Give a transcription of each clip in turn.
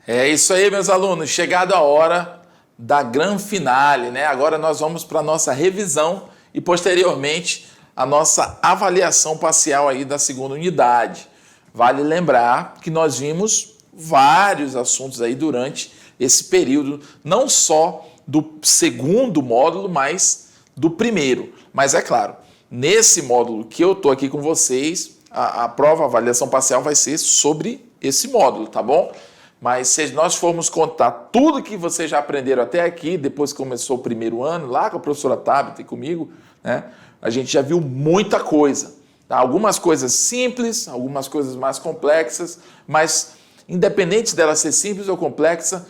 É isso aí, meus alunos. Chegada a hora da grande finale, né? Agora nós vamos para a nossa revisão e, posteriormente, a nossa avaliação parcial aí da segunda unidade. Vale lembrar que nós vimos vários assuntos aí durante esse período, não só do segundo módulo, mas do primeiro. Mas é claro, nesse módulo que eu estou aqui com vocês, a prova, a avaliação parcial vai ser sobre esse módulo, tá bom? Mas se nós formos contar tudo que vocês já aprenderam até aqui, depois que começou o primeiro ano, lá com a professora Tabita e comigo, né, a gente já viu muita coisa. Tá? Algumas coisas simples, algumas coisas mais complexas, mas independente dela ser simples ou complexa,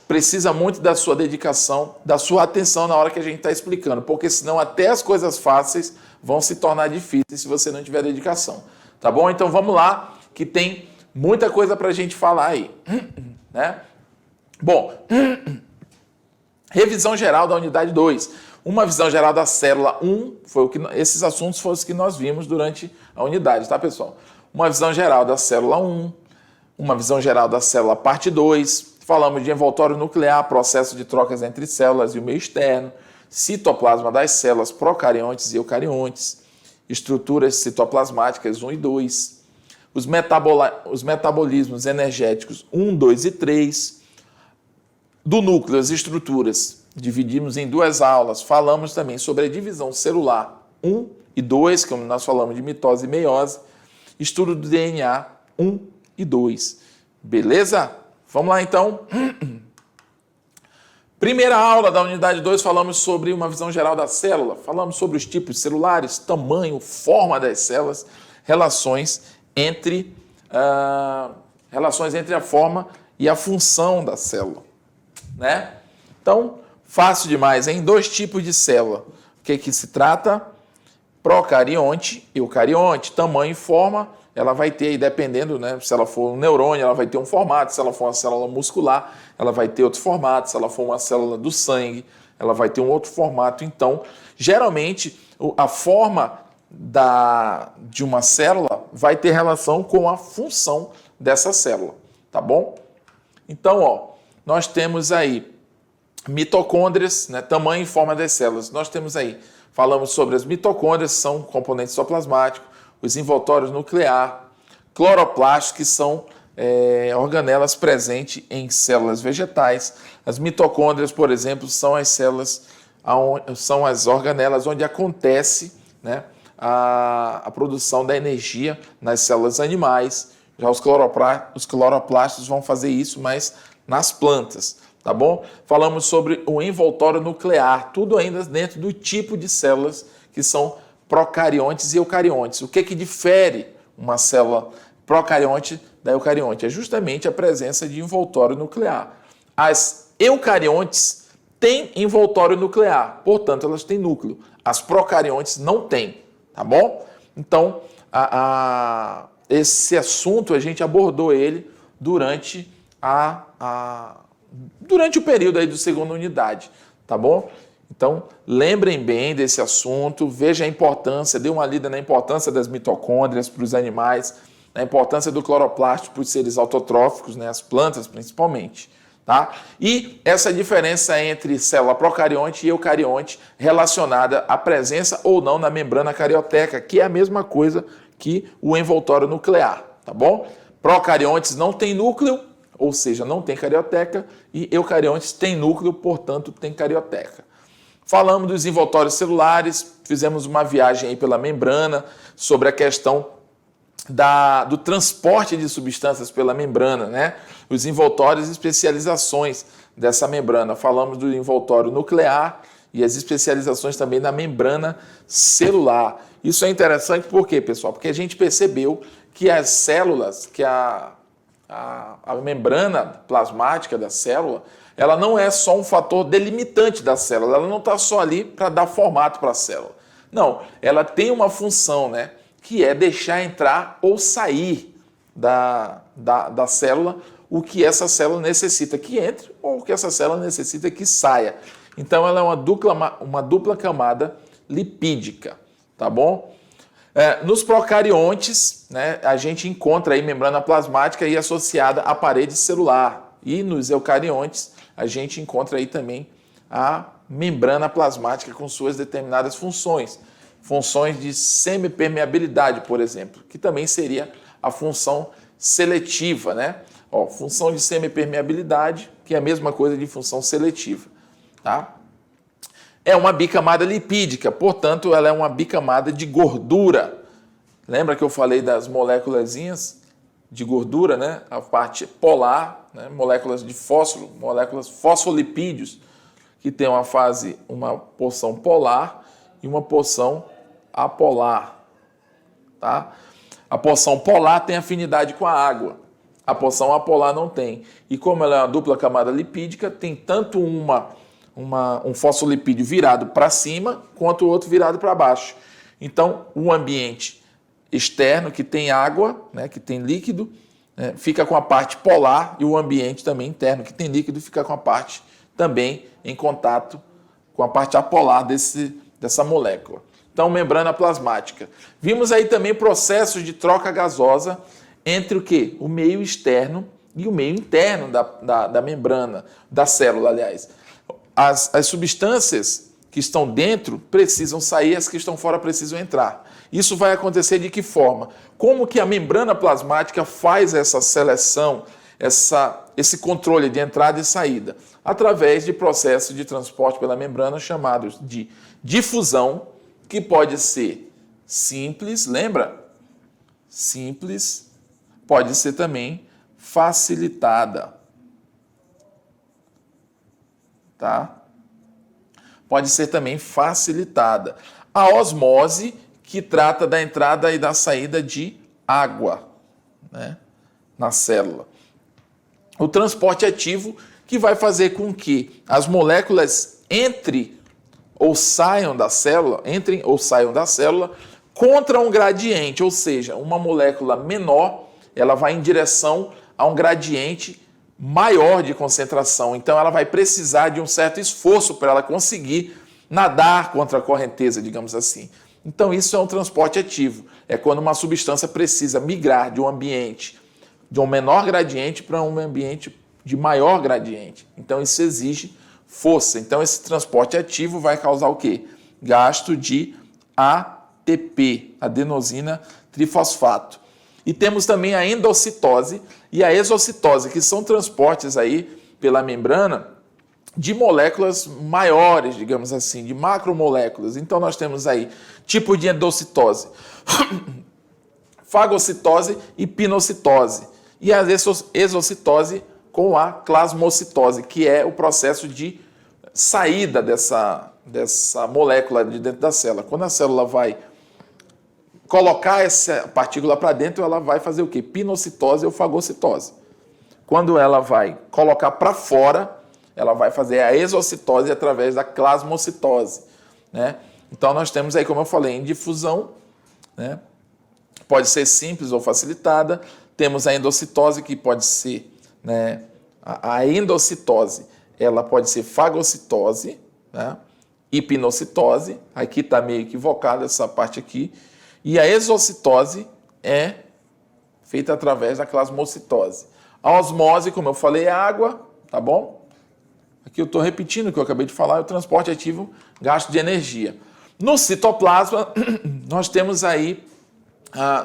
precisa muito da sua dedicação, da sua atenção na hora que a gente está explicando, porque senão até as coisas fáceis vão se tornar difíceis se você não tiver dedicação. Tá bom? Então vamos lá, que tem muita coisa para a gente falar aí, né? Bom, revisão geral da unidade 2. Uma visão geral da célula 1, esses assuntos foram os que nós vimos durante a unidade, tá, pessoal? Uma visão geral da célula 1, uma visão geral da célula parte 2, falamos de envoltório nuclear, processo de trocas entre células e o meio externo, citoplasma das células procariontes e eucariontes, estruturas citoplasmáticas 1 e 2, os metabolismos energéticos 1, 2 e 3, do núcleo, as estruturas, dividimos em duas aulas, falamos também sobre a divisão celular 1 e 2, como nós falamos de mitose e meiose, estudo do DNA 1 e 2, beleza? Vamos lá então. Primeira aula da unidade 2, falamos sobre uma visão geral da célula, falamos sobre os tipos celulares, tamanho, forma das células, relações entre a forma e a função da célula, né? Então, fácil demais, hein? 2 tipos de célula. O que se trata? Procarionte e eucarionte. Tamanho e forma, ela vai ter, dependendo, né? Se ela for um neurônio, ela vai ter um formato. Se ela for uma célula muscular, ela vai ter outro formato. Se ela for uma célula do sangue, ela vai ter um outro formato. Então, geralmente, a forma de uma célula vai ter relação com a função dessa célula, tá bom? Então, ó, nós temos aí mitocôndrias, né, tamanho e forma das células. Nós temos aí, falamos sobre as mitocôndrias, são componentes citoplasmáticos, os envoltórios nuclear, cloroplastos, que são organelas presentes em células vegetais. As mitocôndrias, por exemplo, são as células, são as organelas onde acontece, né, a produção da energia nas células animais. Já os cloroplastos vão fazer isso, mas nas plantas, tá bom? Falamos sobre o envoltório nuclear, tudo ainda dentro do tipo de células que são procariontes e eucariontes. O que difere uma célula procarionte da eucarionte? É justamente a presença de envoltório nuclear. As eucariontes têm envoltório nuclear, portanto, elas têm núcleo. As procariontes não têm, tá bom? Então, esse assunto a gente abordou ele durante o período aí do segunda unidade, tá bom? Então, lembrem bem desse assunto, veja a importância, dê uma lida na importância das mitocôndrias para os animais, na importância do cloroplasto para os seres autotróficos, né, as plantas principalmente, tá? E essa diferença entre célula procarionte e eucarionte relacionada à presença ou não na membrana carioteca, que é a mesma coisa que o envoltório nuclear, tá bom? Procariontes não têm núcleo, ou seja, não tem carioteca, e eucariontes têm núcleo, portanto, tem carioteca. Falamos dos envoltórios celulares, fizemos uma viagem aí pela membrana sobre a questão do transporte de substâncias pela membrana, né? Os envoltórios e especializações dessa membrana. Falamos do envoltório nuclear e as especializações também da membrana celular. Isso é interessante por quê, pessoal? Porque a gente percebeu que as células, que a membrana plasmática da célula, ela não é só um fator delimitante da célula, ela não está só ali para dar formato para a célula. Não, ela tem uma função, né, que é deixar entrar ou sair da célula o que essa célula necessita que entre ou o que essa célula necessita que saia. Então, ela é uma dupla camada lipídica, tá bom? Nos procariontes, né, a gente encontra aí membrana plasmática e associada à parede celular. E nos eucariontes a gente encontra aí também a membrana plasmática com suas determinadas funções. Funções de semipermeabilidade, por exemplo, que também seria a função seletiva, né? Ó, função de semipermeabilidade, que é a mesma coisa de função seletiva, tá? É uma bicamada lipídica, portanto, ela é uma bicamada de gordura. Lembra que eu falei das moléculas de gordura, né? A parte polar, né? Moléculas de fósforo, moléculas fosfolipídios, que tem uma porção polar e uma porção apolar, tá? A porção polar tem afinidade com a água, a porção apolar não tem. E como ela é uma dupla camada lipídica, tem tanto um fosfolipídio virado para cima, quanto o outro virado para baixo. Então, o ambiente externo, que tem água, né, que tem líquido, né, fica com a parte polar, e o ambiente também interno, que tem líquido, fica com a parte também em contato com a parte apolar dessa molécula. Então, membrana plasmática. Vimos aí também processos de troca gasosa entre o quê? O meio externo e o meio interno da membrana, da célula, aliás. As substâncias que estão dentro precisam sair, as que estão fora precisam entrar. Isso vai acontecer de que forma? Como que a membrana plasmática faz essa seleção, esse controle de entrada e saída? Através de processos de transporte pela membrana chamados de difusão, que pode ser simples, lembra? Simples, pode ser também facilitada. Tá? Pode ser também facilitada. A osmose, que trata da entrada e da saída de água, né, na célula. O transporte ativo, que vai fazer com que as moléculas entrem ou saiam da célula contra um gradiente, ou seja, uma molécula menor, ela vai em direção a um gradiente maior de concentração. Então, ela vai precisar de um certo esforço para ela conseguir nadar contra a correnteza, digamos assim. Então, isso é um transporte ativo. É quando uma substância precisa migrar de um ambiente de um menor gradiente para um ambiente de maior gradiente. Então, isso exige força. Então, esse transporte ativo vai causar o quê? Gasto de ATP, adenosina trifosfato. E temos também a endocitose e a exocitose, que são transportes aí pela membrana de moléculas maiores, digamos assim, de macromoléculas. Então, nós temos aí tipo de endocitose, fagocitose e pinocitose. E a exocitose com a plasmocitose, que é o processo de saída dessa molécula de dentro da célula. Quando a célula vai colocar essa partícula para dentro, ela vai fazer o quê? Pinocitose ou fagocitose. Quando ela vai colocar para fora, ela vai fazer a exocitose através da plasmocitose, né? Então, nós temos aí, como eu falei, em difusão, né? Pode ser simples ou facilitada. Temos a endocitose, que pode ser, né? A endocitose, ela pode ser fagocitose, né? E pinocitose. Aqui está meio equivocado essa parte aqui. E a exocitose é feita através da plasmocitose. A osmose, como eu falei, é água, tá bom? Aqui eu estou repetindo o que eu acabei de falar, é o transporte ativo, gasto de energia. No citoplasma, nós temos aí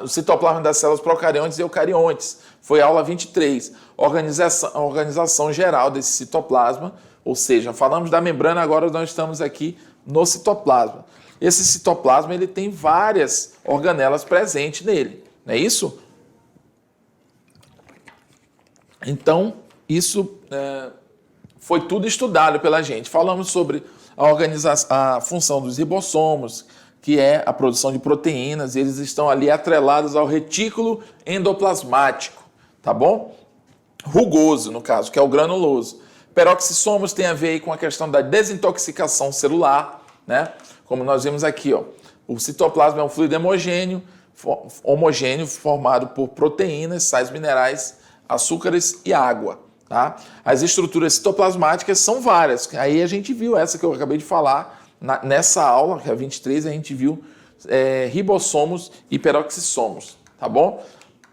o citoplasma das células procariontes e eucariontes. Foi a aula 23, a organização geral desse citoplasma, ou seja, falamos da membrana, agora nós estamos aqui no citoplasma. Esse citoplasma ele tem várias organelas presentes nele, não é isso? Então, isso foi tudo estudado pela gente. Falamos sobre a função dos ribossomos, que é a produção de proteínas, e eles estão ali atrelados ao retículo endoplasmático, tá bom? Rugoso, no caso, que é o granuloso. Peroxissomos tem a ver aí com a questão da desintoxicação celular, né? Como nós vimos aqui, ó, o citoplasma é um fluido homogêneo formado por proteínas, sais minerais, açúcares e água. Tá? As estruturas citoplasmáticas são várias. Aí a gente viu essa que eu acabei de falar nessa aula, que é a 23, a gente viu ribossomos e peroxissomos, tá bom?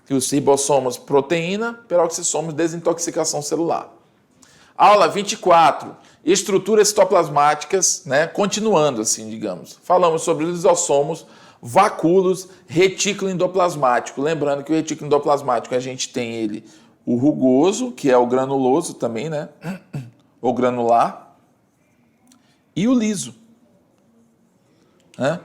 E os ribossomos, proteína, peroxissomos, desintoxicação celular. Aula 24, estruturas citoplasmáticas, né? Continuando assim, digamos. Falamos sobre os lisossomos, vacúolos, retículo endoplasmático. Lembrando que o retículo endoplasmático a gente tem ele, o rugoso, que é o granuloso também, né? Ou granular, e o liso, né?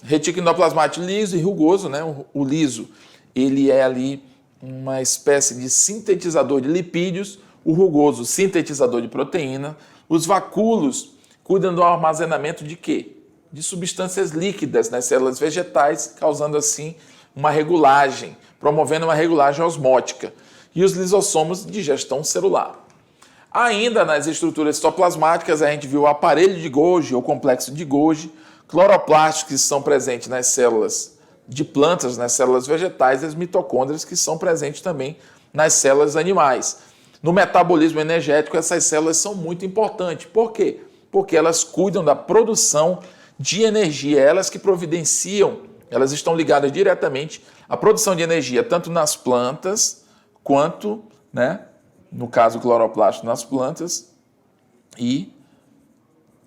Retículo endoplasmático liso e rugoso, né? O liso, ele é ali uma espécie de sintetizador de lipídios, o rugoso, sintetizador de proteína. Os vacúolos cuidam do armazenamento de quê? De substâncias líquidas nas células vegetais, causando assim uma regulagem, promovendo uma regulagem osmótica. E os lisossomos de digestão celular. Ainda nas estruturas citoplasmáticas, a gente viu o aparelho de Golgi, ou complexo de Golgi, cloroplastos que são presentes nas células de plantas, nas células vegetais, e as mitocôndrias que são presentes também nas células animais. No metabolismo energético, essas células são muito importantes. Por quê? Porque elas cuidam da produção de energia, elas que providenciam, elas estão ligadas diretamente à produção de energia, tanto nas plantas, quanto, né, no caso, o cloroplasto nas plantas e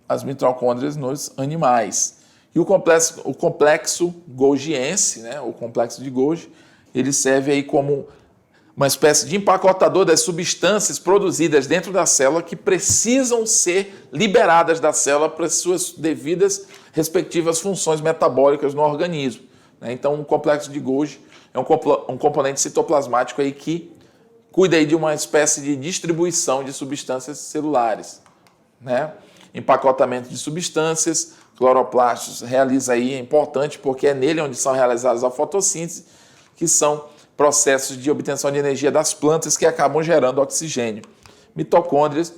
as mitocôndrias nos animais. E o complexo golgiense, né, o complexo de Golgi, ele serve aí como uma espécie de empacotador das substâncias produzidas dentro da célula que precisam ser liberadas da célula para suas devidas respectivas funções metabólicas no organismo. Então, o complexo de Golgi é um componente citoplasmático aí que cuida aí de uma espécie de distribuição de substâncias celulares, né? Empacotamento de substâncias, cloroplastos realiza aí, é importante porque é nele onde são realizadas a fotossíntese, que são processos de obtenção de energia das plantas que acabam gerando oxigênio. Mitocôndrias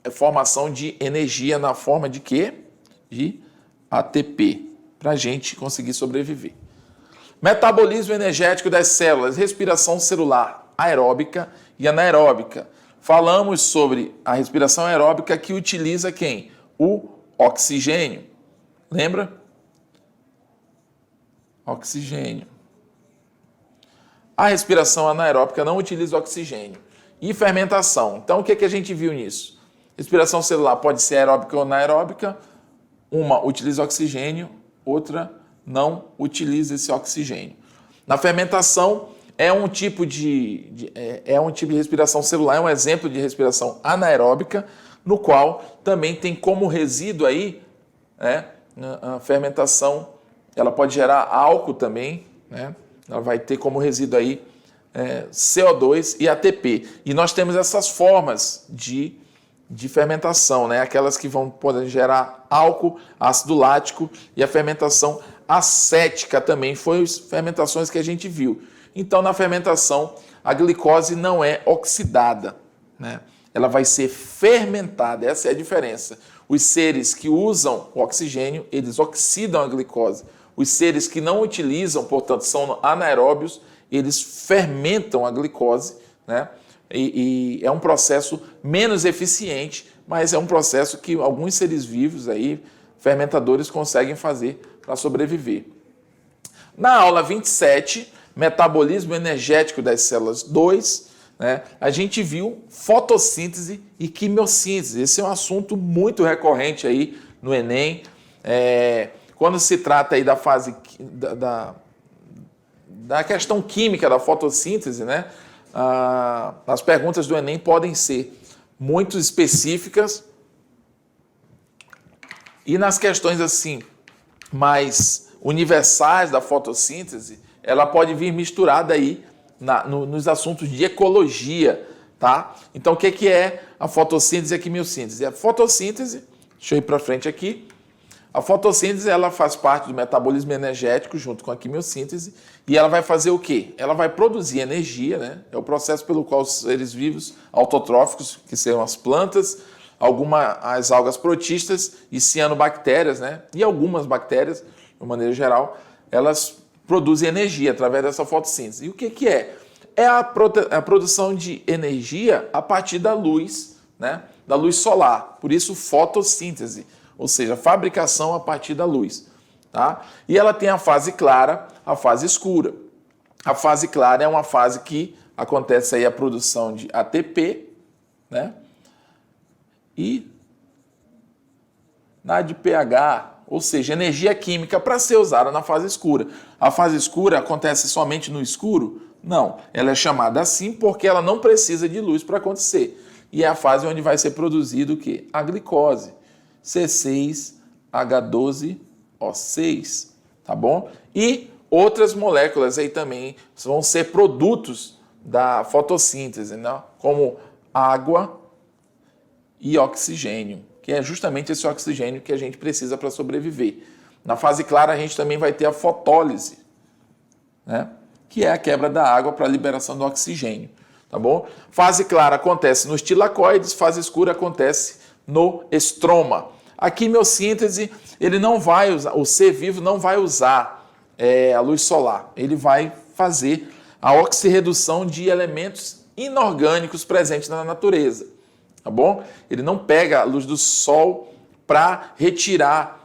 é formação de energia na forma de quê? De ATP, para a gente conseguir sobreviver. Metabolismo energético das células, respiração celular aeróbica e anaeróbica. Falamos sobre a respiração aeróbica que utiliza quem? O oxigênio. Lembra? Oxigênio. A respiração anaeróbica não utiliza oxigênio. E fermentação. Então, o que a gente viu nisso? Respiração celular pode ser aeróbica ou anaeróbica. Uma utiliza oxigênio, outra não utiliza esse oxigênio. Na fermentação, é um tipo de respiração celular, é um exemplo de respiração anaeróbica, no qual também tem como resíduo aí, né, a fermentação, ela pode gerar álcool também, né? Ela vai ter como resíduo aí CO2 e ATP. E nós temos essas formas de fermentação, né? Aquelas que podem gerar álcool, ácido lático, e a fermentação acética também foi as fermentações que a gente viu. Então, na fermentação, a glicose não é oxidada, né? Ela vai ser fermentada, essa é a diferença. Os seres que usam o oxigênio, eles oxidam a glicose. Os seres que não utilizam, portanto, são anaeróbios, eles fermentam a glicose, né? E é um processo menos eficiente, mas é um processo que alguns seres vivos aí, fermentadores, conseguem fazer para sobreviver. Na aula 27, metabolismo energético das células 2, né, a gente viu fotossíntese e quimiossíntese. Esse é um assunto muito recorrente aí no Enem. Quando se trata aí da fase da questão química da fotossíntese, né, as perguntas do Enem podem ser muito específicas, e nas questões assim mais universais da fotossíntese, ela pode vir misturada aí nos assuntos de ecologia, tá? Então, o que é a fotossíntese e a quimiossíntese? A fotossíntese, deixa eu ir para frente aqui. A fotossíntese, ela faz parte do metabolismo energético junto com a quimiossíntese, e ela vai fazer o quê? Ela vai produzir energia, né? É o processo pelo qual os seres vivos autotróficos, que são as plantas, as algas protistas e cianobactérias, né? E algumas bactérias, de maneira geral, elas produzem energia através dessa fotossíntese. E o que é? É a produção de energia a partir da luz, né? Da luz solar. Por isso, fotossíntese, ou seja, fabricação a partir da luz. Tá? E ela tem a fase clara, a fase escura. A fase clara é uma fase que acontece aí a produção de ATP, né? E na de pH, ou seja, energia química para ser usada na fase escura. A fase escura acontece somente no escuro? Não, ela é chamada assim porque ela não precisa de luz para acontecer. E é a fase onde vai ser produzido o quê? A glicose, C6H12O6, tá bom? E outras moléculas aí também vão ser produtos da fotossíntese, né? Como água e oxigênio, que é justamente esse oxigênio que a gente precisa para sobreviver. Na fase clara, a gente também vai ter a fotólise, né? Que é a quebra da água para a liberação do oxigênio, tá bom? Fase clara acontece nos tilacoides, fase escura acontece no estroma. A quimiossíntese, ele não vai usar, o ser vivo não vai usar a luz solar, ele vai fazer a oxirredução de elementos inorgânicos presentes na natureza, tá bom? Ele não pega a luz do sol para retirar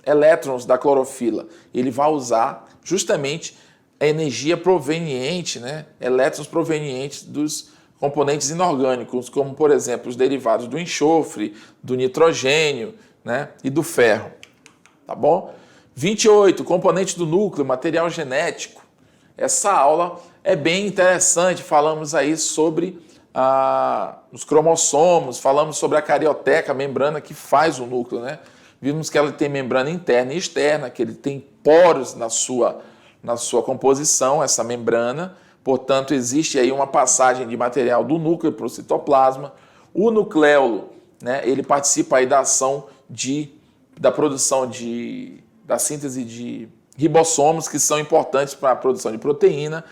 elétrons da clorofila. Ele vai usar justamente a energia proveniente, né? Elétrons provenientes dos componentes inorgânicos, como, por exemplo, os derivados do enxofre, do nitrogênio, né? E do ferro. Tá bom? 28, componentes do núcleo, material genético. Essa aula é bem interessante. Falamos aí sobre os cromossomos, falamos sobre a carioteca, a membrana que faz o núcleo, né? Vimos que ela tem membrana interna e externa, que ele tem poros na sua composição, essa membrana. Portanto, existe aí uma passagem de material do núcleo para o citoplasma. O nucleolo, né, ele participa aí da ação da produção da síntese de ribossomos, que são importantes para a produção de proteína.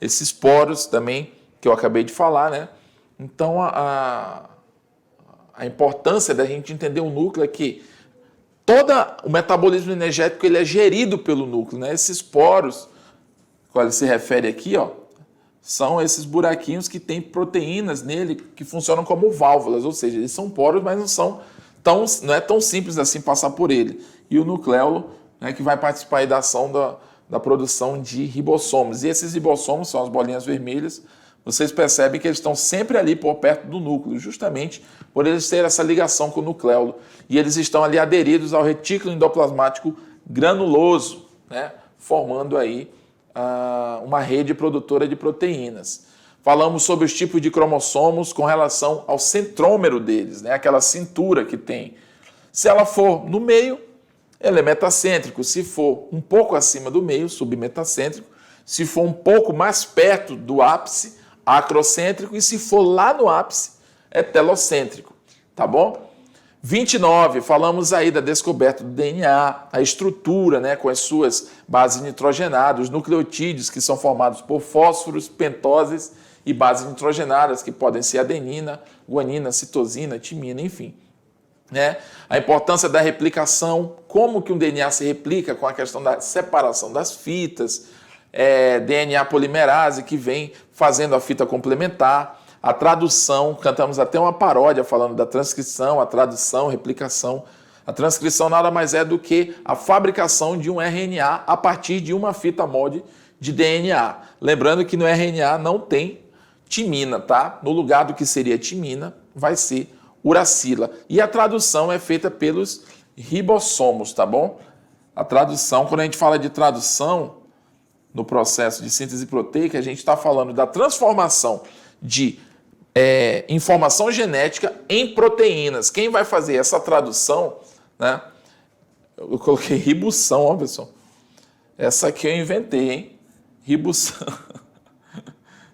Esses poros também, que eu acabei de falar, né? Então, a importância da gente entender o núcleo é que todo o metabolismo energético ele é gerido pelo núcleo, né? Esses poros, qual ele se refere aqui, ó, são esses buraquinhos que têm proteínas nele que funcionam como válvulas, ou seja, eles são poros, mas não é tão simples assim passar por ele. E o nucleolo, né, que vai participar aí da ação da produção de ribossomos. E esses ribossomos são as bolinhas vermelhas. Vocês percebem que eles estão sempre ali por perto do núcleo, justamente por eles terem essa ligação com o nucleolo. E eles estão ali aderidos ao retículo endoplasmático granuloso, né, formando aí uma rede produtora de proteínas. Falamos sobre os tipos de cromossomos com relação ao centrômero deles, né, aquela cintura que tem. Se ela for no meio, ele é metacêntrico. Se for um pouco acima do meio, submetacêntrico. Se for um pouco mais perto do ápice, acrocêntrico. E se for lá no ápice, é telocêntrico. Tá bom? 29, falamos aí da descoberta do DNA, a estrutura, né, com as suas bases nitrogenadas, os nucleotídeos que são formados por fósforos, pentoses e bases nitrogenadas, que podem ser adenina, guanina, citosina, timina, enfim. Né? A importância da replicação, como que um DNA se replica com a questão da separação das fitas, DNA polimerase que vem fazendo a fita complementar, a tradução, cantamos até uma paródia falando da transcrição, a tradução, replicação. A transcrição nada mais é do que a fabricação de um RNA a partir de uma fita molde de DNA. Lembrando que no RNA não tem timina, tá? No lugar do que seria timina, vai ser uracila. E a tradução é feita pelos ribossomos, tá bom? A tradução, quando a gente fala de tradução no processo de síntese proteica, a gente está falando da transformação de informação genética em proteínas. Quem vai fazer essa tradução, né? Eu coloquei ribução, ó, pessoal. Essa aqui eu inventei, hein? Ribução.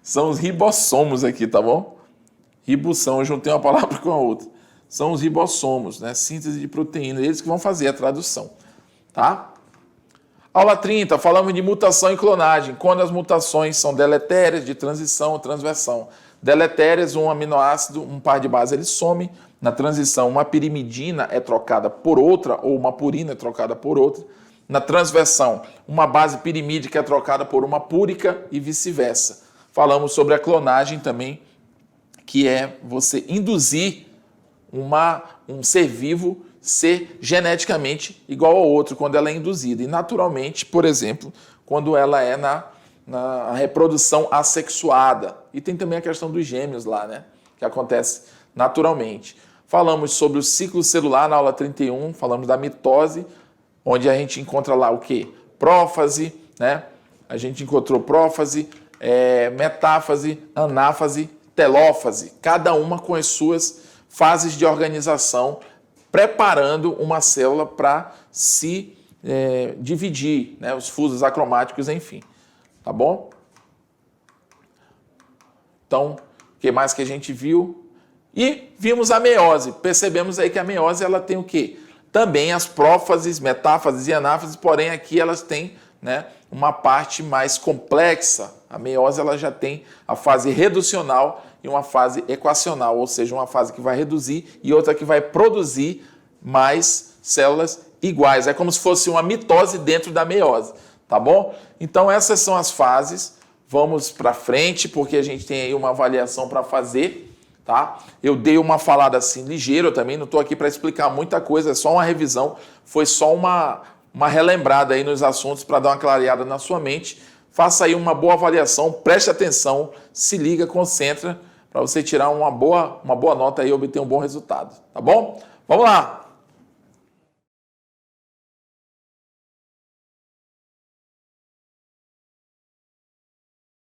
São os ribossomos aqui, tá bom? Ribução, eu juntei uma palavra com a outra. São os ribossomos, né? Síntese de proteína, eles que vão fazer a tradução, tá? Aula 30, falamos de mutação e clonagem, quando as mutações são deletérias, de transição ou transversão. Deletérias, um aminoácido, um par de base, ele some. Na transição, uma pirimidina é trocada por outra, ou uma purina é trocada por outra. Na transversão, uma base pirimídica é trocada por uma púrica e vice-versa. Falamos sobre a clonagem também, que é você induzir um ser vivo ser geneticamente igual ao outro quando ela é induzida. E naturalmente, por exemplo, quando ela é na reprodução assexuada. E tem também a questão dos gêmeos lá, né? Que acontece naturalmente. Falamos sobre o ciclo celular na aula 31, falamos da mitose, onde a gente encontra lá o quê? Prófase, né? A gente encontrou prófase, metáfase, anáfase, telófase, cada uma com as suas fases de organização, preparando uma célula para se dividir, né? Os fusos acromáticos, enfim. Tá bom? Então, o que mais que a gente viu? E vimos a meiose. Percebemos aí que a meiose ela tem o quê? Também as prófases, metáfases e anáfases, porém aqui elas têm, né, uma parte mais complexa. A meiose ela já tem a fase reducional e uma fase equacional, ou seja, uma fase que vai reduzir e outra que vai produzir mais células iguais. É como se fosse uma mitose dentro da meiose, tá bom? Então essas são as fases. Vamos para frente, porque a gente tem aí uma avaliação para fazer, tá? Eu dei uma falada assim ligeira, eu também não estou aqui para explicar muita coisa, é só uma revisão, foi só uma relembrada aí nos assuntos para dar uma clareada na sua mente. Faça aí uma boa avaliação, preste atenção, se liga, concentra, para você tirar uma boa nota e obter um bom resultado, tá bom? Vamos lá!